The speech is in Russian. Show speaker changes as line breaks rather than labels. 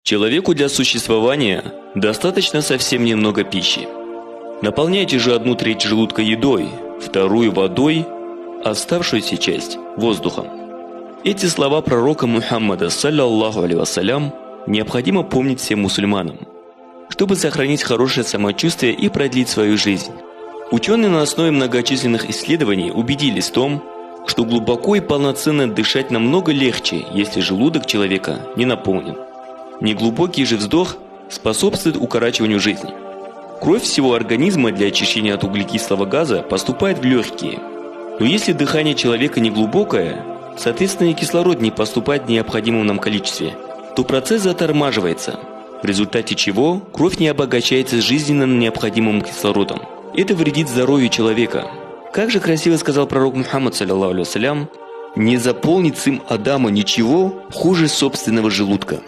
Человеку для существования достаточно совсем немного пищи. Наполняйте же 1/3 желудка едой, 2 водой, а оставшуюся часть воздухом. Эти слова пророка Мухаммада, саллаллаху алейхи вассалям, необходимо помнить всем мусульманам, чтобы сохранить хорошее самочувствие и продлить свою жизнь. Ученые на основе многочисленных исследований убедились в том, что глубоко и полноценно дышать намного легче, если желудок человека не наполнен. Неглубокий же вздох способствует укорачиванию жизни. Кровь всего организма для очищения от углекислого газа поступает в легкие. Но если дыхание человека неглубокое, соответственно и кислород не поступает в необходимом нам количестве, то процесс затормаживается, в результате чего кровь не обогащается жизненно необходимым кислородом. Это вредит здоровью человека. Как же красиво сказал пророк Мухаммад, саллаллаху алейхи вассалям: «Не заполнит сын Адама ничего хуже собственного желудка».